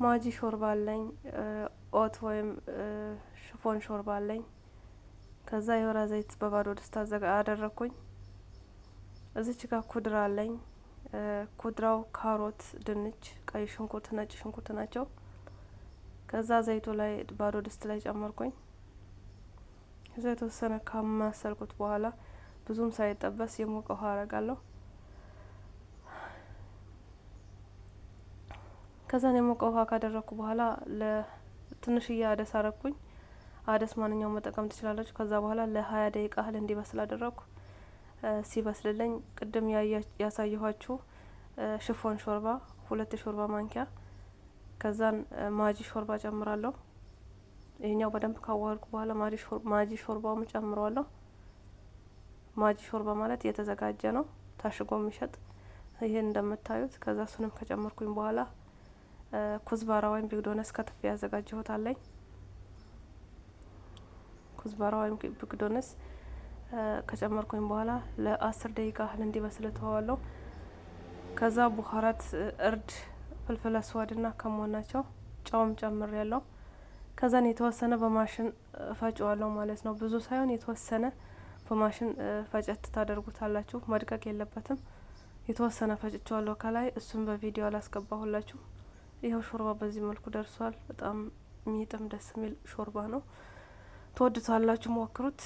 ማጂ ሾርባ አለኝ። ኦት ወይም ሽፎን ሾርባ አለኝ። ከዛ የወይራ ዘይት በባዶ ድስት አደረኩኝ። እዚች ጋር ኩድራ አለኝ። ኩድራው ካሮት፣ ድንች፣ ቀይ ሽንኩርት፣ ነጭ ሽንኩርት ናቸው። ከዛ ዘይቱ ላይ ባዶ ድስት ላይ ጨመርኩኝ። ከዛ የተወሰነ ካማሰልኩት በኋላ ብዙም ሳይጠበስ የሞቀ ውሃ አረጋለሁ። ከዛን የሞቀ ውሃ ካደረኩ በኋላ ለትንሽዬ አደስ አረኩኝ። አደስ ማንኛውም መጠቀም ትችላላችሁ። ከዛ በኋላ ለ20 ደቂቃ ያህል እንዲበስል አደረኩ። ሲበስልልኝ ቅድም ያሳየኋችሁ ሽፎን ሾርባ 2 ሾርባ ማንኪያ፣ ከዛን ማጂ ሾርባ ጨምራለሁ። ይሄኛው በደንብ ካዋሃድኩ በኋላ ማጂ ሾርባውም ጨምረዋለሁ። ማጂ ሾርባ ማለት የተዘጋጀ ነው፣ ታሽጎ የሚሸጥ ይሄን እንደምታዩት። ከዛ እሱንም ከጨመርኩኝ በኋላ ኩዝባራ ወይም ቢግዶነስ ከትፌ ያዘጋጀሁት አለኝ። ኩዝባራ ወይም ቢግዶነስ ከጨመርኩኝ በኋላ ለ10 ደቂቃ ያህል እንዲበስል ተዋለሁ። ከዛ ቡሀራት እርድ፣ ፍልፍል አስዋድና ከሞን ናቸው። ጨውም ጨምር ያለው። ከዛን የተወሰነ በማሽን ፈጨዋለሁ ማለት ነው። ብዙ ሳይሆን የተወሰነ በማሽን ፈጨት ታደርጉታላችሁ። መድቀቅ የለበትም። የተወሰነ ፈጭቸዋለሁ ከላይ። እሱም በቪዲዮ አላስገባሁላችሁ። ይኸው ሾርባ በዚህ መልኩ ደርሷል። በጣም የሚጥም ደስ የሚል ሾርባ ነው። ትወዱታላችሁ፣ ሞክሩት።